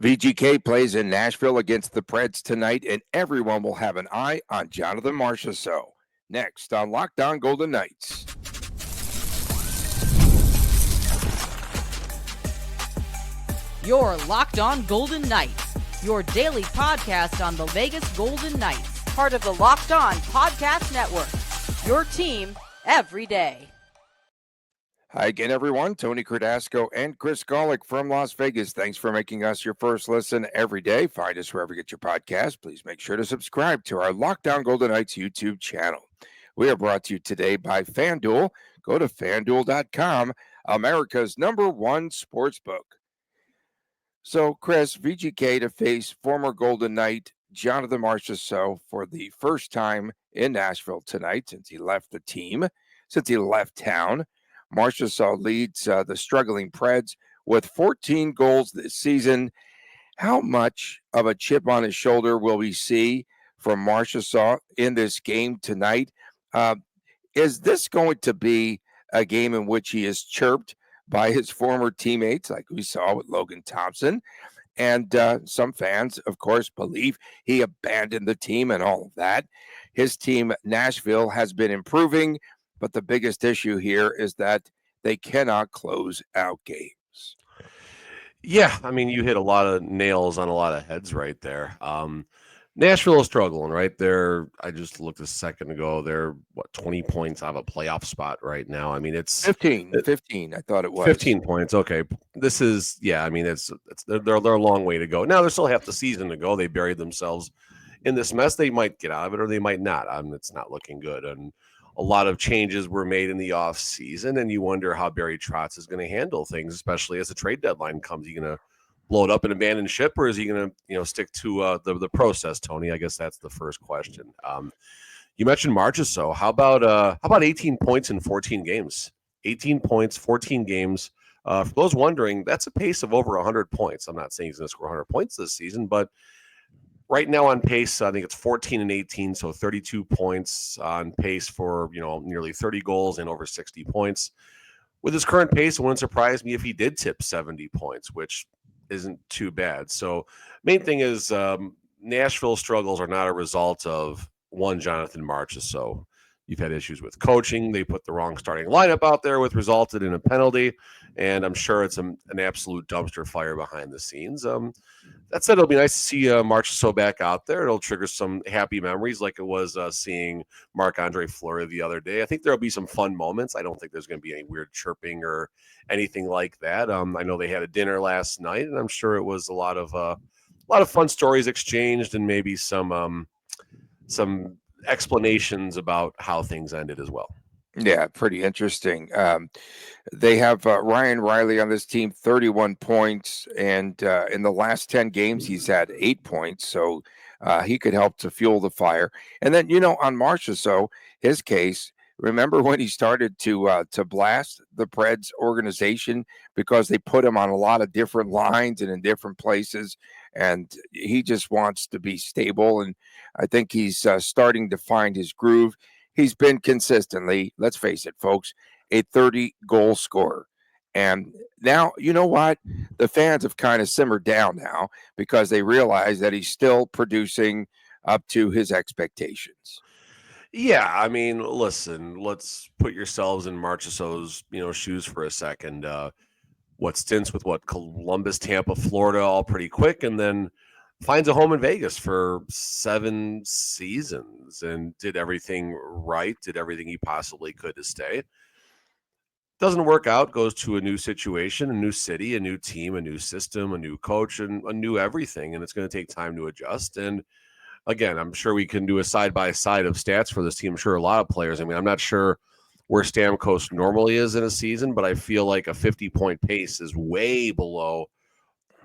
VGK plays in Nashville against the Preds tonight, and everyone will have an eye on Jonathan Marchessault. Next on Locked On Golden Knights. You're Locked On Golden Knights, your daily podcast on the Vegas Golden Knights, part of the Locked On Podcast Network, your team every day. Hi again, everyone. Tony Cardasco and Chris Golick from Las Vegas. Thanks for making us your first listen every day. Find us wherever you get your podcast. Please make sure to subscribe to our Locked On Golden Knights YouTube channel. We are brought to you today by FanDuel. Go to FanDuel.com, America's #1 sportsbook. So, Chris, VGK to face former Golden Knight Jonathan Marchessault for the first time in Nashville tonight since he left the team, since he left town. Marchessault leads the struggling Preds with 14 goals this season. How much of a chip on his shoulder will we see from Marchessault in this game tonight? Is this going to be a game in which he is chirped by his former teammates, like we saw with Logan Thompson? And some fans, of course, believe he abandoned the team and all of that. His team, Nashville, has been improving, but the biggest issue here is that they cannot close out games. Yeah, I mean, you hit a lot of nails on a lot of heads right there. Nashville is struggling, right? I just looked a second ago. They're 20 points out of a playoff spot right now. I mean, it's 15, I thought it was 15 points. Okay. This is, I mean, they're a long way to go. Now there's still half the season to go. They buried themselves in this mess. They might get out of it or they might not. It's not looking good. And a lot of changes were made in the off season, and you wonder how Barry Trotz is going to handle things, especially as the trade deadline comes. Is he going to blow it up and abandon ship, or is he going to, stick to the process, Tony? I guess that's the first question. You mentioned Marchessault. How about 18 points in 14 games? 18 points, 14 games. For those wondering, that's a pace of over 100 points. I'm not saying he's going to score 100 points this season, but right now on pace, I think it's 14 and 18, so 32 points on pace for, nearly 30 goals and over 60 points. With his current pace, it wouldn't surprise me if he did tip 70 points, which isn't too bad. So main thing is Nashville struggles are not a result of one Jonathan Marchessault. You've had issues with coaching. They put the wrong starting lineup out there, which resulted in a penalty. And I'm sure it's an absolute dumpster fire behind the scenes. That said, it'll be nice to see Marchessault back out there. It'll trigger some happy memories like it was seeing Marc-Andre Fleury the other day. I think there'll be some fun moments. I don't think there's going to be any weird chirping or anything like that. I know they had a dinner last night, and I'm sure it was a lot of fun stories exchanged and maybe some explanations about how things ended as well. Yeah, pretty interesting. They have Ryan Riley on this team, 31 points, and in the last 10 games, he's had 8 points, so he could help to fuel the fire. And then, on Marchessault, his case, remember when he started to blast the Preds organization because they put him on a lot of different lines and in different places, and he just wants to be stable, and I think he's starting to find his groove. He's been consistently, let's face it, folks, a 30-goal scorer. And now, you know what? The fans have kind of simmered down now because they realize that he's still producing up to his expectations. Yeah, I mean, listen, let's put yourselves in Marchessault's, shoes for a second. Stints with Columbus, Tampa, Florida, all pretty quick, and then finds a home in Vegas for 7 seasons and did everything right, did everything he possibly could to stay. Doesn't work out, goes to a new situation, a new city, a new team, a new system, a new coach, and a new everything, and it's going to take time to adjust. And again, I'm sure we can do a side-by-side of stats for this team. I'm sure a lot of players, I'm not sure where Stamkos normally is in a season, but I feel like a 50-point pace is way below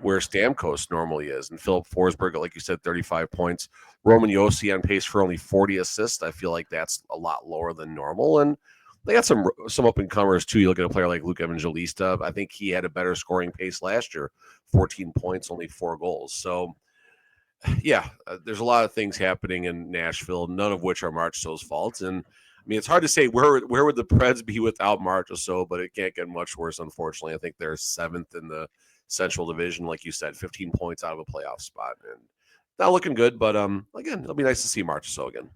where Stamkos normally is. And Philip Forsberg, like you said, 35 points. Roman Josi on pace for only 40 assists. I feel like that's a lot lower than normal. And they got some up-and-comers, too. You look at a player like Luke Evangelista. I think he had a better scoring pace last year. 14 points, only 4 goals. So, yeah, there's a lot of things happening in Nashville, none of which are Marchessault's fault. And it's hard to say where would the Preds be without Marchessault, but it can't get much worse, unfortunately. I think they're 7th in the Central Division, like you said, 15 points out of a playoff spot, and not looking good. But again, it'll be nice to see Marchessault again.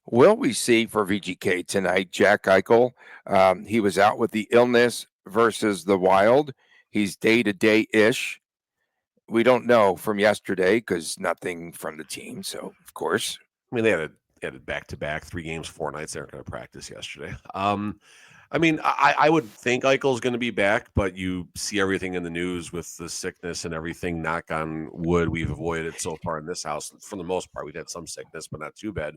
Will we see for VGK tonight Jack Eichel? He was out with the illness versus the Wild. He's day-to-day ish. We don't know from yesterday because nothing from the team. So, of course, I mean, they had a back-to-back 3 games, 4 nights. They aren't going to practice yesterday. I mean, I would think Eichel's going to be back, but you see everything in the news with the sickness and everything. Knock on wood, we've avoided it so far in this house. For the most part, we've had some sickness, but not too bad.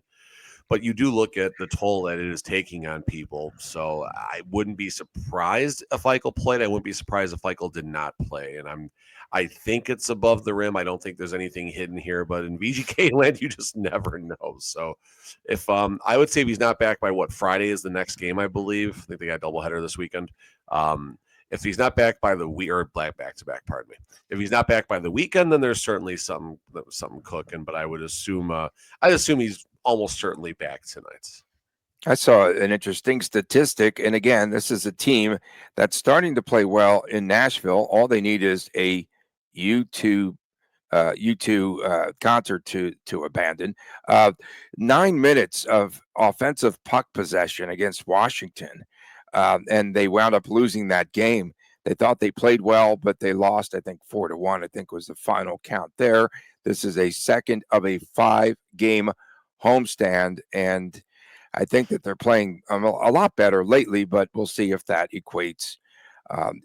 But you do look at the toll that it is taking on people. So I wouldn't be surprised if Eichel played. I wouldn't be surprised if Eichel did not play. And I think it's above the rim. I don't think there's anything hidden here. But in VGK land, you just never know. So if I would say if he's not back by Friday is the next game, I believe. I think they got a doubleheader this weekend. If he's not back by the week or back-to-back, pardon me. If he's not back by the weekend, then there's certainly something cooking. But I would assume he's almost certainly back tonight. I saw an interesting statistic. And again, this is a team that's starting to play well in Nashville. All they need is a U2 concert to abandon. 9 minutes of offensive puck possession against Washington. And they wound up losing that game. They thought they played well, but they lost, I think, 4-1, I think was the final count there. This is a second of a 5-game homestand, and I think that they're playing a lot better lately, but we'll see if that equates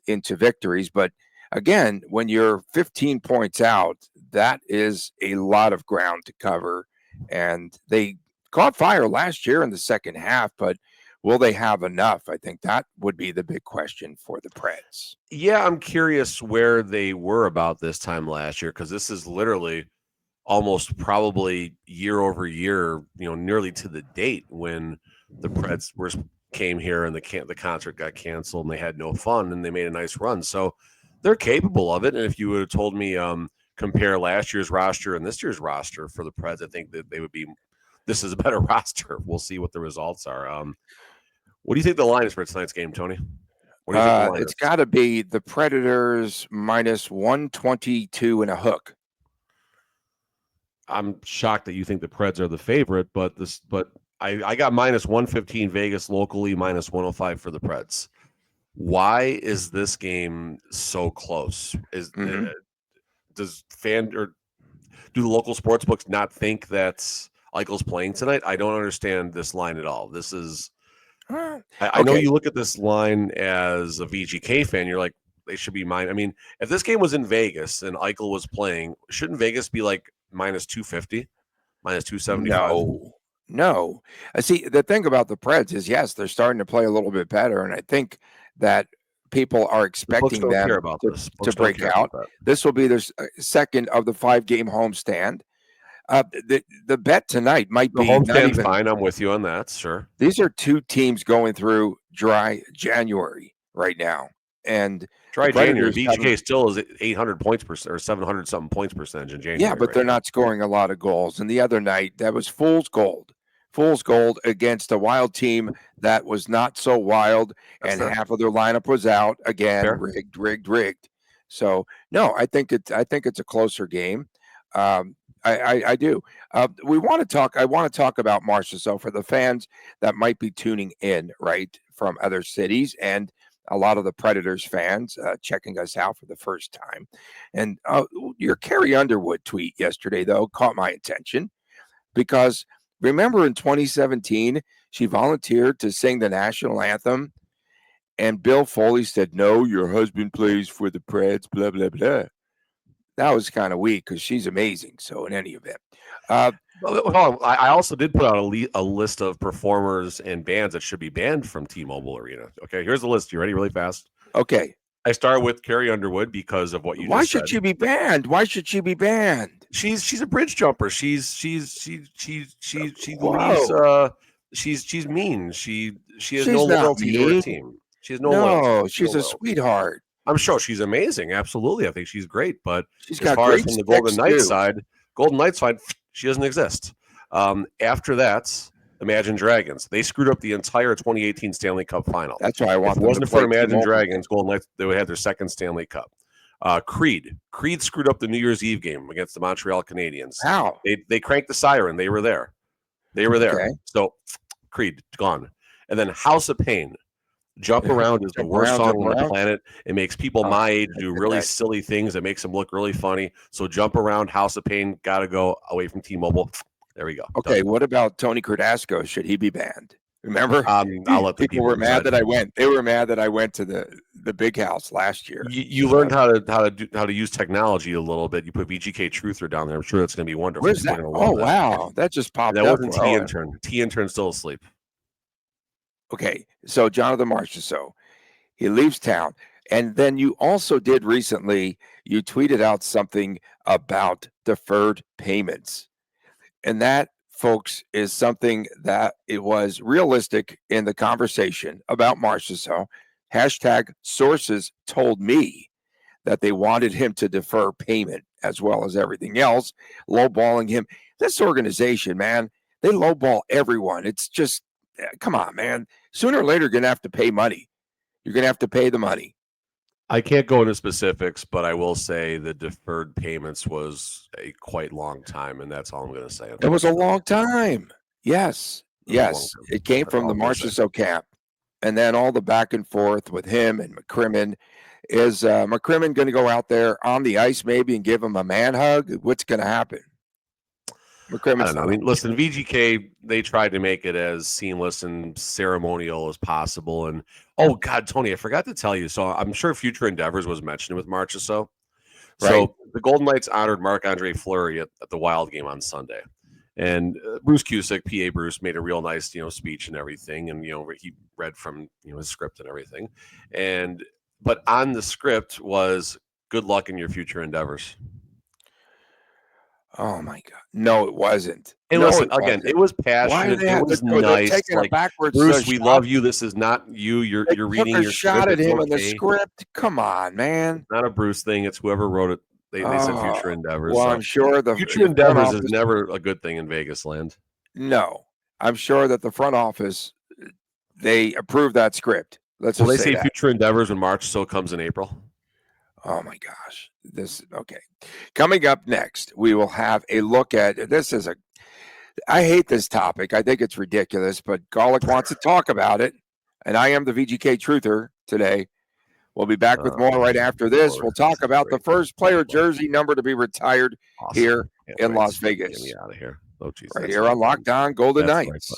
into victories. But again, when you're 15 points out, that is a lot of ground to cover, and they caught fire last year in the second half, but will they have enough? I think that would be the big question for the Preds. Yeah, I'm curious where they were about this time last year, because this is literally almost probably year over year, nearly to the date when the Preds came here and the concert got canceled and they had no fun and they made a nice run. So they're capable of it. And if you would have told me compare last year's roster and this year's roster for the Preds, I think that this is a better roster. We'll see what the results are. What do you think the line is for tonight's game, Tony? What do you think the line It's got to be the Predators minus 122 and a hook. I'm shocked that you think the Preds are the favorite, but I got minus 115 Vegas locally, minus 105 for the Preds. Why is this game so close? Do the local sports books not think that Eichel's playing tonight? I don't understand this line at all. This is I know you look at this line as a VGK fan, you're like, they should be mine. I mean, if this game was in Vegas and Eichel was playing, shouldn't Vegas be like minus 250, minus 275? No. See, the thing about the Preds is, yes, they're starting to play a little bit better, and I think that people are expecting them to break out. This will be their second of the 5-game homestand. The bet tonight might be homestand. Fine, I'm with you on that. Sure. These are two teams going through dry January right now, and dry January. VGK still is 800 points or 700 something points percentage in January. Yeah, but they're not scoring a lot of goals. And the other night, that was fool's gold against a Wild team that was not so wild, and half of their lineup was out again. Fair. Rigged. So no, I think it's a closer game. I do. I want to talk about Marchessault for the fans that might be tuning in, right, from other cities, and a lot of the Predators fans checking us out for the first time. And your Carrie Underwood tweet yesterday, though, caught my attention, because remember in 2017, she volunteered to sing the national anthem, and Bill Foley said, "No, your husband plays for the Preds, blah, blah, blah." That was kind of weak because she's amazing. So in any event. I also did put out a list of performers and bands that should be banned from T-Mobile Arena. Okay, here's the list. You ready? Really fast. Okay. I start with Carrie Underwood because of what you just said. Why should she be banned? Why should she be banned? She's a bridge jumper. She's mean. She has no loyalty to her team. She has no loyalty. No, she's a sweetheart. I'm sure she's amazing. Absolutely. I think she's great. But she's as far as from the Golden Knights side, she doesn't exist. After that, Imagine Dragons. They screwed up the entire 2018 Stanley Cup final. That's why I want them to play. If it wasn't for Imagine Dragons, Golden Knights, they would have their second Stanley Cup. Creed screwed up the New Year's Eve game against the Montreal Canadiens. How? They cranked the siren. They were there. Okay. So Creed gone. And then House of Pain. Jump Around is the worst song on the planet. It makes people my age do really silly things. It makes them look really funny. So Jump Around, House of Pain, got to go away from T-Mobile. There we go. Okay, what about Tony Cardasco? Should he be banned? Remember? I'll let the people were mad that I went. They were mad that I went to the big house last year. You learned how to use technology a little bit. You put VGK Truther down there. I'm sure that's going to be wonderful. Where's that? Oh, wow. That just popped up. That wasn't T-Intern. T-Intern's still asleep. Okay, so Jonathan Marchessault, he leaves town. And then you also did recently, you tweeted out something about deferred payments. And that, folks, is something that it was realistic in the conversation about Marchessault. Hashtag sources told me that they wanted him to defer payment as well as everything else, lowballing him. This organization, man, they lowball everyone. It's just, come on, man. Sooner or later, you're going to have to pay money. You're going to have to pay the money. I can't go into specifics, but I will say the deferred payments was a quite long time, and that's all I'm going to say. It was a long time. Yes. It came from the Marchessault camp. And then all the back and forth with him and McCrimmon. Is McCrimmon going to go out there on the ice maybe and give him a man hug? What's going to happen? I don't know. I mean, listen, VGK, they tried to make it as seamless and ceremonial as possible. And, oh, God, Tony, I forgot to tell you. So I'm sure Future Endeavors was mentioned with Marchessault. Right. So the Golden Knights honored Marc-Andre Fleury at the Wild game on Sunday. And Bruce Cusick, PA Bruce, made a real nice, speech and everything. And, he read from, his script and everything. But on the script was good luck in your future endeavors. Oh my God! No, it wasn't. Hey, listen, again, it was passionate. It was nice. Like, Bruce, we love you. This is not you. You're reading your shot script. At him in the script. Come on, man. It's not a Bruce thing. It's whoever wrote it. They said future endeavors. Well, I'm sure the future endeavors is never a good thing in Vegas land. No, I'm sure that the front office they approved that script. Will they say future endeavors when Marchessault comes in April? Oh my gosh. Okay. Coming up next, we will have a look at I hate this topic. I think it's ridiculous, but Golick wants to talk about it. And I am the VGK Truther today. We'll be back with more right after this. We'll talk about the first player jersey number to be retired here in Las Vegas. Get me out of here. Oh, geez, right here on Locked On Golden Knights.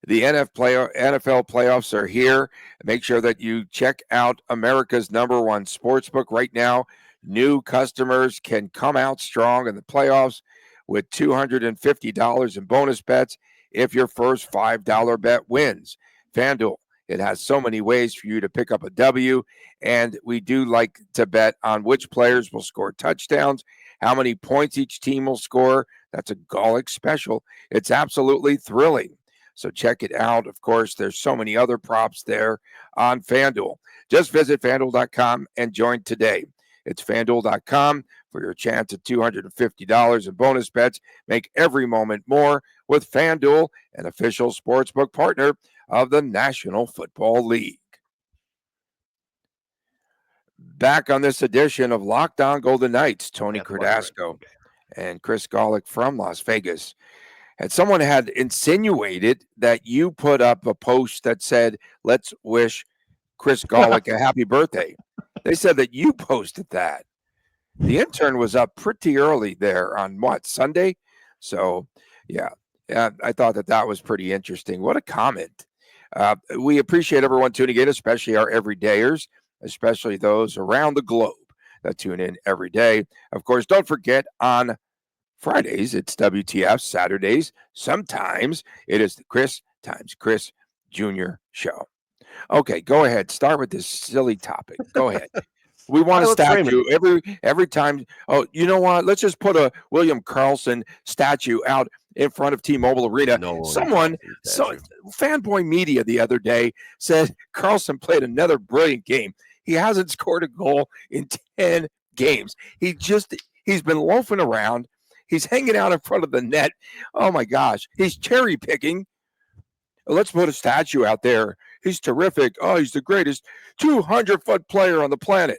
The NFL playoffs are here. Make sure that you check out America's #1 sportsbook right now. New customers can come out strong in the playoffs with $250 in bonus bets if your first $5 bet wins. FanDuel, it has so many ways for you to pick up a W, and we do like to bet on which players will score touchdowns, how many points each team will score. That's a Golick special. It's absolutely thrilling. So check it out. Of course, there's so many other props there on FanDuel. Just visit FanDuel.com and join today. It's FanDuel.com for your chance at $250 in bonus bets. Make every moment more with FanDuel, an official sportsbook partner of the National Football League. Back on this edition of Locked On Golden Knights, Tony Cardasco and Chris Golick from Las Vegas. And someone had insinuated that you put up a post that said, let's wish Chris Golick a happy birthday. They said that you posted that. The intern was up pretty early there on Sunday? So, yeah, I thought that was pretty interesting. What a comment. We appreciate everyone tuning in, especially our everydayers, especially those around the globe that tune in every day. Of course, don't forget on Fridays, it's WTF. Saturdays, sometimes it is the Chris times Chris Jr. show. Okay, go ahead. Start with this silly topic. Go ahead. We want a statue every time. Oh, you know what? Let's just put a William Karlsson statue out in front of T-Mobile Arena. Fanboy Media the other day said Karlsson played another brilliant game. He hasn't scored a goal in 10 games. He's been loafing around. He's hanging out in front of the net. Oh, my gosh. He's cherry picking. Let's put a statue out there He's terrific. Oh, he's the greatest 200-foot player on the planet.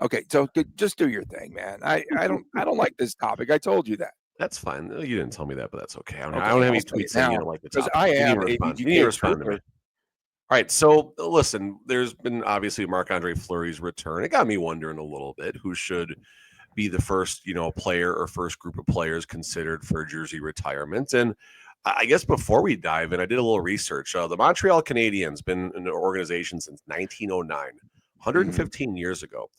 Okay, so just do your thing, man. I don't like this topic. I told you that. That's fine. You didn't tell me that, but that's okay. I Okay, don't have I'll any say it tweets saying you now don't like the because topic. I You need am to a respond. You need to VGK respond to me. truther. All right. So listen, there's been obviously Marc-Andre Fleury's return. It got me wondering a little bit who should be the first, player or first group of players considered for jersey retirement. And I guess before we dive in, I did a little research. The Montreal Canadiens been an organization since 1909, Mhm. 115 years ago.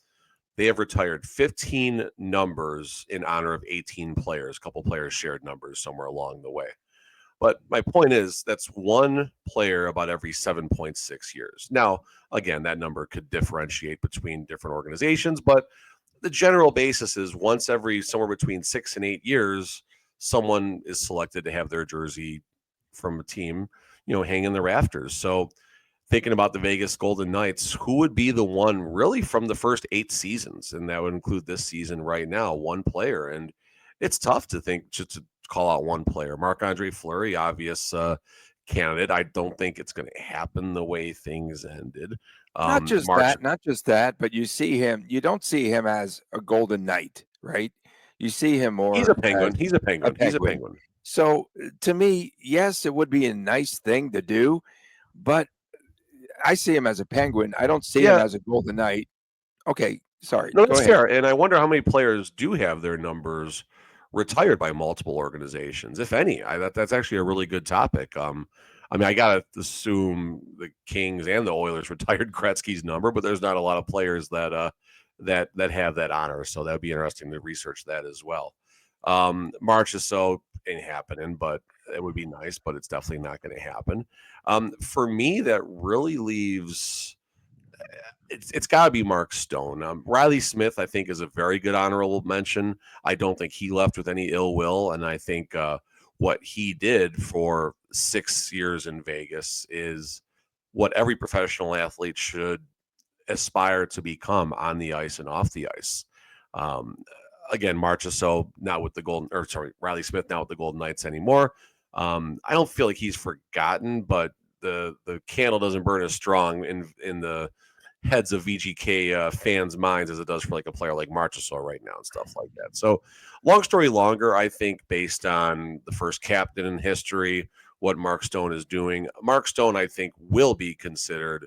They have retired 15 numbers in honor of 18 players. A couple players shared numbers somewhere along the way. But my point is that's one player about every 7.6 years. Now, again, that number could differentiate between different organizations, but the general basis is once every somewhere between 6 and 8 years, someone is selected to have their jersey from a team, hang in the rafters. So thinking about the Vegas Golden Knights, who would be the one really from the first 8 seasons? And that would include this season right now, one player. And it's tough to think just to call out one player. Marc-Andre Fleury, obvious candidate. I don't think it's going to happen the way things ended. Not just that, but you see him. You don't see him as a Golden Knight, right? You see him He's a more Penguin. as He's a a Penguin. He's a Penguin. Penguin. So to me, yes, it would be a nice thing to do, but I see him as a Penguin. I don't see him Yeah. as a Golden Knight. Okay, sorry. No, Go that's ahead. fair. And I wonder how many players do have their numbers retired by multiple organizations, if any. That's actually a really good topic. I gotta assume the Kings and the Oilers retired Gretzky's number, but there's not a lot of players that that have that honor. So that'd be interesting to research that as well. Marchessault ain't happening, but it would be nice, but it's definitely not going to happen. For me, that really leaves. It's got to be Mark Stone. Riley Smith, I think, is a very good honorable mention. I don't think he left with any ill will, and I think what he did for 6 years in Vegas is what every professional athlete should aspire to become on the ice and off the ice. Um, Again, Marchessault not with the Riley Smith not with the Golden Knights anymore. I don't feel like he's forgotten, but the candle doesn't burn as strong in the heads of VGK fans' minds as it does for like a player like Marchessault right now and stuff like that. So, long story longer, I think based on the first captain in history, what Mark Stone is doing, Mark Stone, I think, will be considered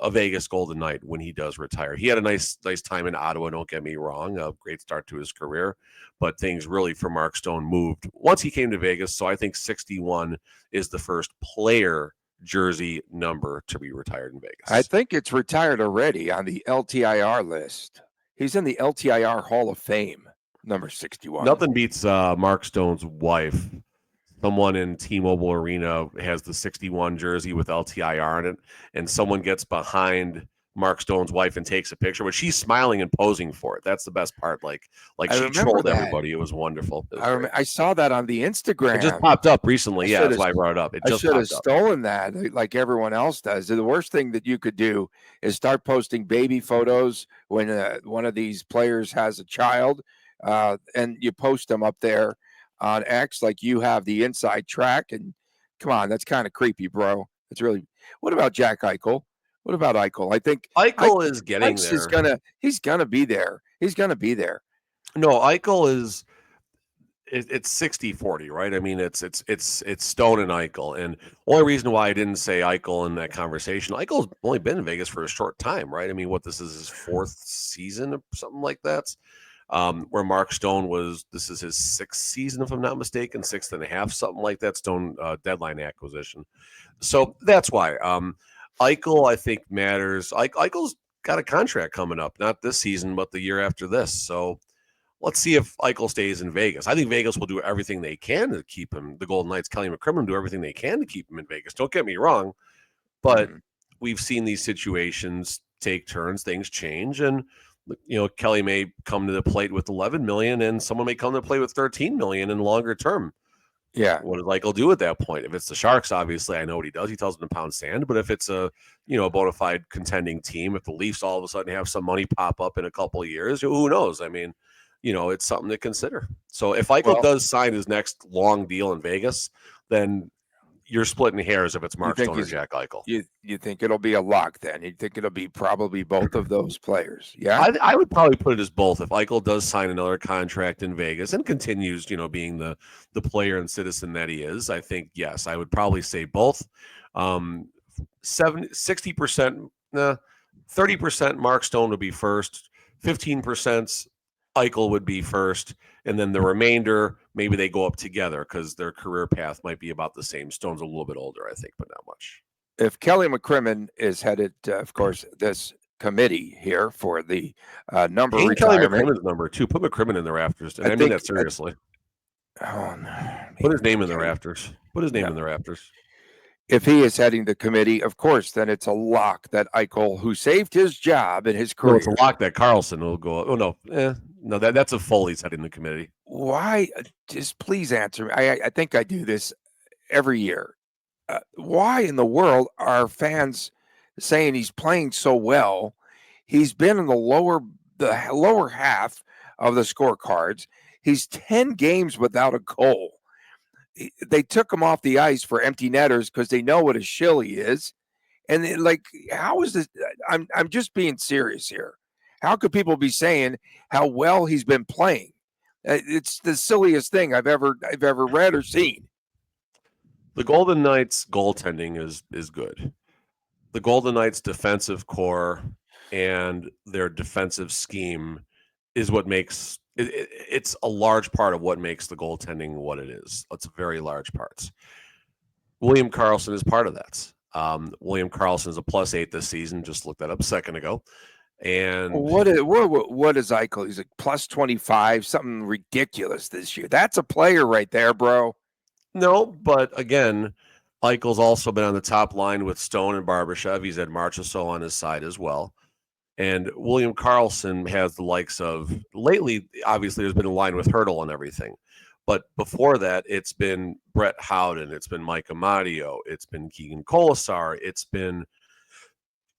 a Vegas Golden Knight when he does retire. He had a nice time in Ottawa, don't get me wrong, a great start to his career, but things really for Mark Stone moved once he came to Vegas. So I think 61 is the first player jersey number to be retired in Vegas. I think it's retired already on the LTIR list. He's in the LTIR Hall of Fame, number 61. Nothing beats Mark Stone's wife. Someone in T-Mobile Arena has the 61 jersey with LTIR on it, and someone gets behind Mark Stone's wife and takes a picture, but she's smiling and posing for it. That's the best part. Like I she remember trolled that. everybody. It was wonderful. It was great. I saw that on the Instagram. It just popped up recently. I Yeah, should that's have- why I brought it up. It I just should have popped up. stolen that like everyone else does. The worst thing that you could do is start posting baby photos when one of these players has a child, and you post them up there on X like you have the inside track. And come on, that's kind of creepy, bro. It's really. What about Jack Eichel? What about Eichel? I think Eichel is getting Eichel there. he's gonna be there. He's gonna be there. No, Eichel is. It's 60-40, right? I mean, it's Stone and Eichel, and only reason why I didn't say Eichel in that conversation, Eichel's only been in Vegas for a short time, right? I mean, this is his 4th season or something like that. Where Mark Stone this is his 6th season, if I'm not mistaken, 6th and a half, something like that. Stone deadline acquisition, so that's why Eichel I think matters. Eichel's got a contract coming up, not this season, but the year after this, so. Let's see if Eichel stays in Vegas. I think Vegas will do everything they can to keep him. The Golden Knights, Kelly McCrimmon, do everything they can to keep him in Vegas. Don't get me wrong, but we've seen these situations take turns, things change, and Kelly may come to the plate with 11 million, and someone may come to the plate with 13 million in longer term. Yeah. What does Eichel do at that point? If it's the Sharks, obviously, I know what he does. He tells them to pound sand. But if it's a bona fide contending team, if the Leafs all of a sudden have some money pop up in a couple of years, who knows? I mean. It's something to consider. So if Eichel does sign his next long deal in Vegas, then you're splitting hairs if it's You Mark think Stone or he's Jack Eichel. you think it'll be a lock then? You think it'll be probably both of those players? Yeah. I would probably put it as both. If Eichel does sign another contract in Vegas and continues, being the player and citizen that he is, I think yes, I would probably say both. 60%, 30% Mark Stone would be first, 15% Eichel would be first, and then the remainder maybe they go up together because their career path might be about the same. Stone's a little bit older, I think, but not much. If Kelly McCrimmon is headed, of course, this committee here for the number Ain't Kelly retirement. McCrimmon's number 2. Put McCrimmon in the rafters, and I mean think that seriously. Oh, no, Put his name in the okay. rafters. Put his name No. in the rafters. If he is heading the committee, of course, then it's a lock that Eichel, who saved his job and his No, career. it's a lock that Carlson will go. Oh no, that's a Foley's heading the committee. Why? Just please answer me. I think I do this every year. Why in the world are fans saying he's playing so well? He's been in the lower half of the scorecards. He's 10 games without a goal. They took him off the ice for empty netters because they know what a shill he is. And how is this? I'm just being serious here. How could people be saying how well he's been playing? It's the silliest thing I've ever read or seen. The Golden Knights goaltending is good. The Golden Knights defensive core and their defensive scheme is what makes it's a large part of what makes the goaltending what it is. It's very large parts. William Karlsson is part of that. William Karlsson is a +8 this season. Just looked that up a second ago. And what is Eichel? He's a +25, something ridiculous this year. That's a player right there, bro. No, but again, Eichel's also been on the top line with Stone and Barbashev. He's had Marchessault on his side as well. And William Karlsson has the likes of lately, obviously, there's been a line with Hurdle and everything. But before that, it's been Brett Howden, it's been Mike Amadio, it's been Keegan Colasar, it's been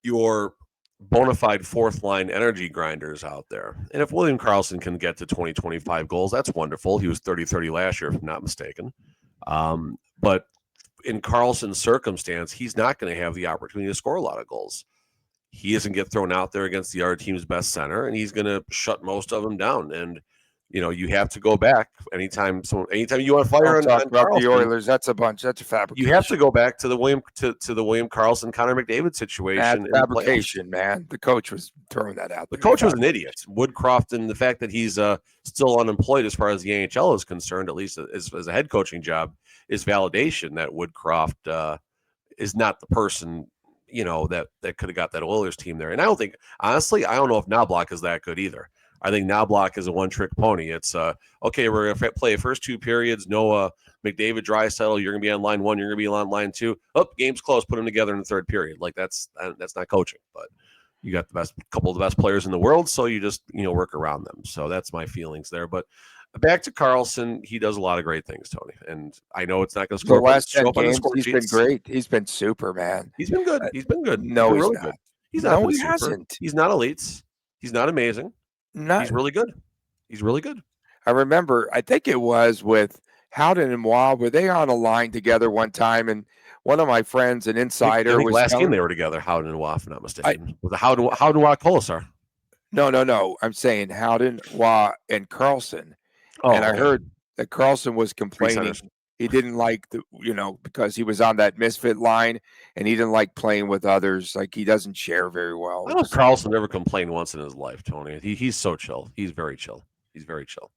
your bona fide fourth line energy grinders out there. And if William Karlsson can get to 20-25 goals, that's wonderful. He was 30-30 last year, if I'm not mistaken. But in Karlsson's circumstance, he's not going to have the opportunity to score a lot of goals. He doesn't get thrown out there against the other team's best center, and he's going to shut most of them down. And you have to go back anytime you want to fire on the Oilers. That's a fabrication. You have to go back to the William Karlsson, Connor McDavid situation. That's fabrication, man. The coach was throwing that out. The coach was an idiot. Woodcroft, and the fact that he's still unemployed as far as the NHL is concerned, at least as a head coaching job, is validation that Woodcroft is not the person that could have got that Oilers team there. And I don't know if Knobloch is that good either. I think Knobloch is a one-trick pony. It's okay, we're going to play first 2 periods. No McDavid, Draisaitl, you're going to be on line 1, you're going to be on line 2. Oh, game's close, put them together in the third period. Like that's not coaching, but you got the couple of the best players in the world, so you just work around them. So that's my feelings there. But back to Karlsson, he does a lot of great things, Tony. And I know it's not going to score. The last 10 games, he's been great. He's been super, man. He's been good. He's been good. No, he's he's really not. Good. He's not. No, he super. hasn't. He's not elites. He's not amazing. He's really good. He's really good. I remember, I think it was with Howden and Waugh. Were they on a line together one time? And one of my friends, an insider, I think was last game they were together. Howden and Waugh, if I'm not mistaken. Was it Howden Waugh Colasar? No. I'm saying Howden, Waugh, and Karlsson. Oh, and I heard that Karlsson was complaining. He didn't like because he was on that misfit line and he didn't like playing with others. Like he doesn't share very well. I know Karlsson never complained once in his life, Tony. He's so chill. He's very chill. He's very chill.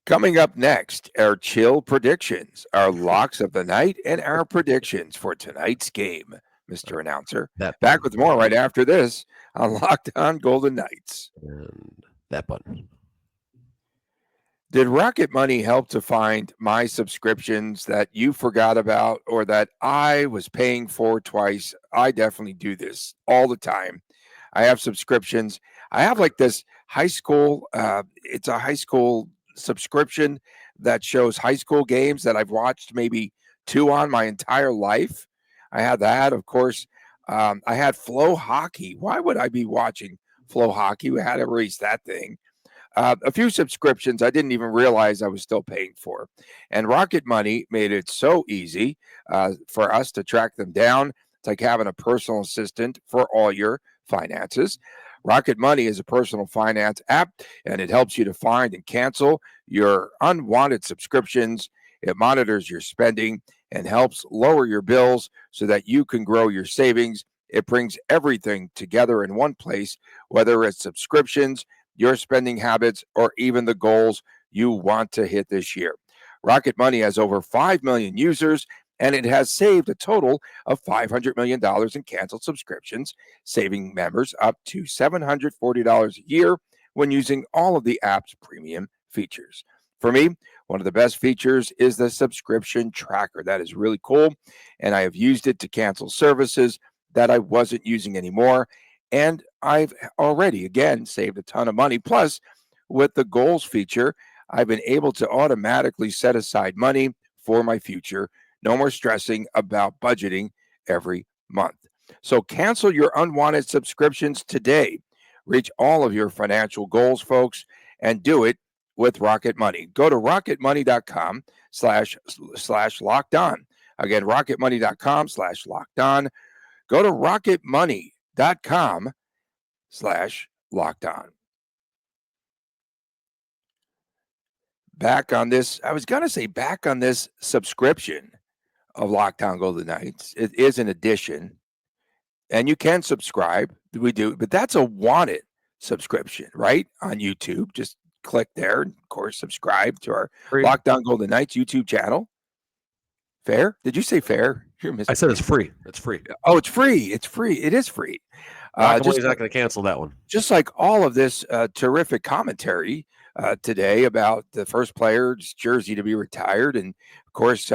Coming up next, our chill predictions, our locks of the night, and our predictions for tonight's game, Mr. Announcer. Back with more right after this on Locked On Golden Knights. And that button. Did Rocket Money help to find my subscriptions that you forgot about or that I was paying for twice? I definitely do this all the time. I have subscriptions. I have like this high school, it's a high school subscription that shows high school games that I've watched maybe 2 on my entire life. I had that, of course. I had Flow Hockey. Why would I be watching Flow Hockey? We had to erase that thing. A few subscriptions I didn't even realize I was still paying for. And Rocket Money made it so easy for us to track them down. It's like having a personal assistant for all your finances. Rocket Money is a personal finance app, and it helps you to find and cancel your unwanted subscriptions. It monitors your spending and helps lower your bills so that you can grow your savings. It brings everything together in one place, whether it's subscriptions, your spending habits, or even the goals you want to hit this year. Rocket Money has over 5 million users, and it has saved a total of $500 million in canceled subscriptions, saving members up to $740 a year when using all of the app's premium features. For me, one of the best features is the subscription tracker. That is really cool, and I have used it to cancel services that I wasn't using anymore. And I've already, again, saved a ton of money. Plus, with the goals feature, I've been able to automatically set aside money for my future. No more stressing about budgeting every month. So cancel your unwanted subscriptions today. Reach all of your financial goals, folks, and do it with Rocket Money. Go to rocketmoney.com/locked on. Again, rocketmoney.com/locked on. Go to rocketmoney.com/locked on. Back on this, I was going to say back on this subscription of Locked On Golden Knights. It is an addition, and you can subscribe. We do, but that's a wanted subscription, right? On YouTube. Just click there and, of course, subscribe to our Free. Locked On Golden Knights YouTube channel. Fair? Did you say fair? I said it's free. It's free. Oh, it's free. It's free. It is free. Just not going to cancel that one. Just like all of this terrific commentary today about the first player's jersey to be retired, and of course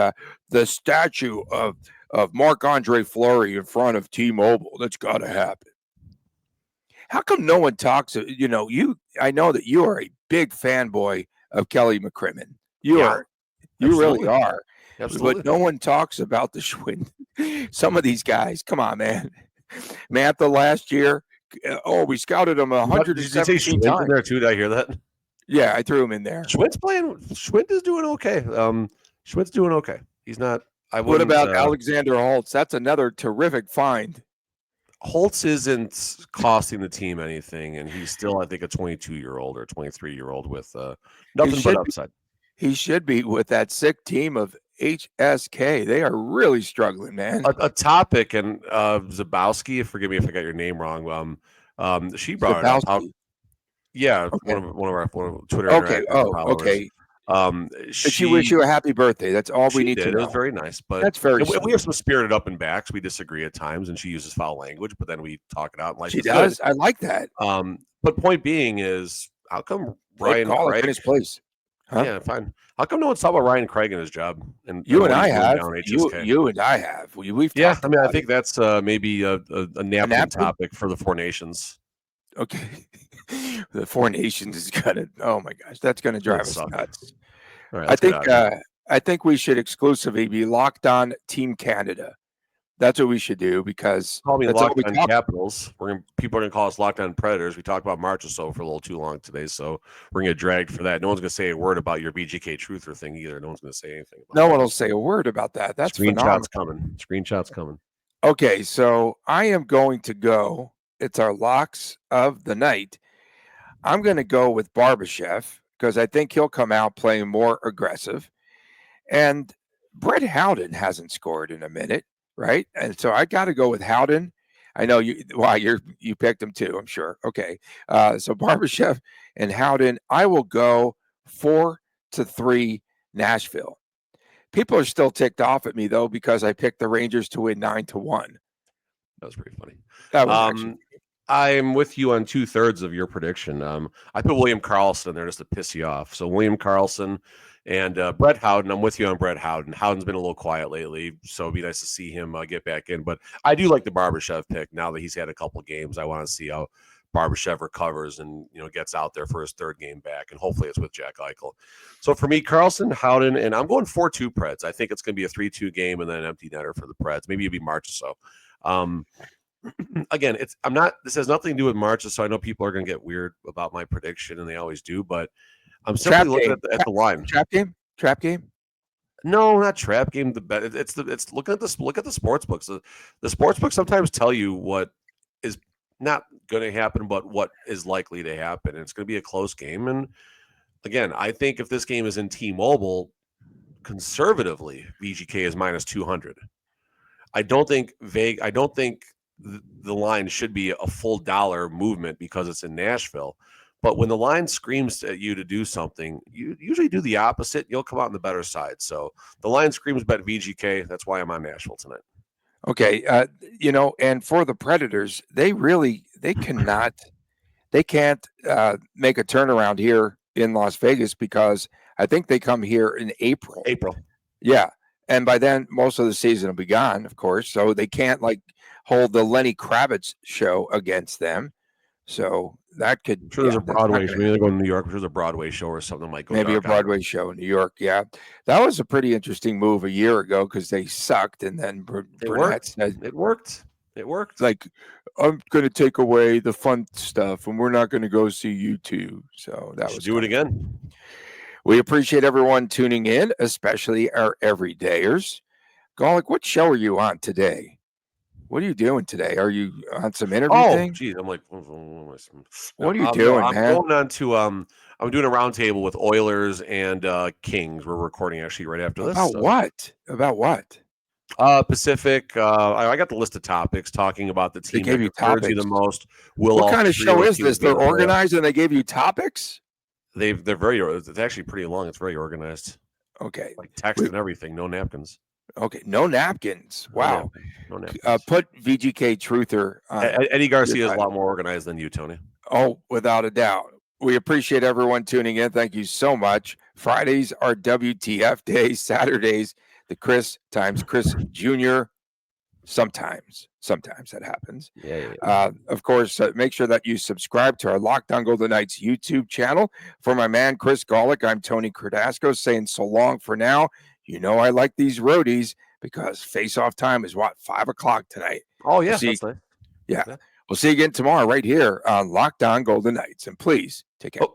the statue of Marc-Andre Fleury in front of T-Mobile. That's got to happen. How come no one talks? I know that you are a big fanboy of Kelly McCrimmon. You are. You Absolutely. really are. Absolutely. But no one talks about the Schwinn. Some of these guys, come on, man. Mantha last year, we scouted him 117 times. In there too? Did I hear that? Yeah, I threw him in there. Schwind's playing. Schwind is doing okay. Schwind's doing okay. He's not. What about Alexander Holtz? That's another terrific find. Holtz isn't costing the team anything, and he's still, I think, a 22-year-old or 23-year-old with nothing but upside. He should be with that sick team of HSK. They are really struggling, man. A topic, and Zabowski, forgive me if I got your name wrong. She brought Zabowski. it up. Yeah, Okay. one of our Twitter. Okay. followers. Okay. She wish you a happy birthday. That's all we need to know. It was very nice, but that's very. We have some spirited up and backs. We disagree at times, and she uses foul language, but then we talk it out. And she does. I like that. But point being is, how come Ryan Craig in his place? Huh? Yeah, fine. How come no one's talking about Ryan Craig and his job? And you and I have. You and I have. We've talked about I think that's maybe a napkin topic for the Four Nations. Okay. The Four Nations is gonna. Oh my gosh, that's gonna drive us nuts. All right, I think we should exclusively be Locked On Team Canada. That's what we should do, because call me Locked On Capitals. People are gonna call us Locked On Predators. We talked about Marchessault for a little too long today, so we're gonna get dragged for that. No one's gonna say a word about your VGK truther thing either. No one's gonna say anything. No one will say a word about that. That's screenshots coming. Screenshots coming. Okay, so I am going to go. It's our locks of the night. I'm going to go with Barbashev because I think he'll come out playing more aggressive. And Brett Howden hasn't scored in a minute, right? And so I got to go with Howden. I know you picked him too, I'm sure. Okay. So Barbashev and Howden. I will go 4-3 Nashville. People are still ticked off at me, though, because I picked the Rangers to win 9-1. That was pretty funny. That was I'm with you on 2/3 of your prediction. I put William Karlsson in there just to piss you off. So William Karlsson and Brett Howden. I'm with you on Brett Howden. Howden's been a little quiet lately, so it'd be nice to see him get back in. But I do like the Barbashev pick now that he's had a couple games. I want to see how Barbashev recovers and gets out there for his third game back, and hopefully it's with Jack Eichel. So for me, Karlsson, Howden, and I'm going 4-2 Preds. I think it's going to be a 3-2 game and then an empty netter for the Preds. Maybe it'd be Marchessault. again, this has nothing to do with March, so I know people are going to get weird about my prediction, and they always do, but I'm simply looking at the line. Trap game. No, not trap game. It's look at the sports books. The sports books sometimes tell you what is not going to happen, but what is likely to happen. And it's going to be a close game. And again, I think if this game is in T-Mobile, conservatively, VGK is minus 200. I don't think the line should be a full dollar movement because it's in Nashville. But when the line screams at you to do something, you usually do the opposite. You'll come out on the better side. So the line screams bet VGK. That's why I'm on Nashville tonight. Okay. And for the Predators, they can't make a turnaround here in Las Vegas because I think they come here in April. Yeah. And by then, most of the season will be gone, of course. So they can't hold the Lenny Kravitz show against them. So that could. I'm sure there's a Broadway show. Maybe they're going to New York. There's a Broadway show or something like. Maybe a Broadway show in New York. Yeah, that was a pretty interesting move a year ago because they sucked, and then Burnett said it worked. Like, I'm going to take away the fun stuff, and we're not going to go see you two. So that was do it again. We appreciate everyone tuning in, especially our everydayers. Golic, what show are you on today? What are you doing today? Are you on some interview thing? Oh, geez, I'm like, what are you doing, man? I'm going on to I'm doing a roundtable with Oilers and Kings. We're recording actually right after this. About what? Pacific. I got the list of topics talking about the team that concerns you the most. What kind of show is this? They're organized and they gave you topics? They're it's actually pretty long. It's very organized. Okay. Like text and everything. No napkins. Okay, no napkins. Wow. No napkins. Put VGK Truther on. Eddie Garcia is a lot more organized than you, Tony. Oh, without a doubt. We appreciate everyone tuning in. Thank you so much. Fridays are WTF days. Saturdays, the Chris times Chris Jr. Sometimes that happens. Yeah. Of course, make sure that you subscribe to our Locked On Golden Knights YouTube channel. For my man, Chris Golic, I'm Tony Cardasco saying so long for now. You know I like these roadies because face-off time is 5 o'clock tonight. Oh, yeah. That's nice. Yeah. We'll see you again tomorrow right here on Locked On Golden Knights. And please take care.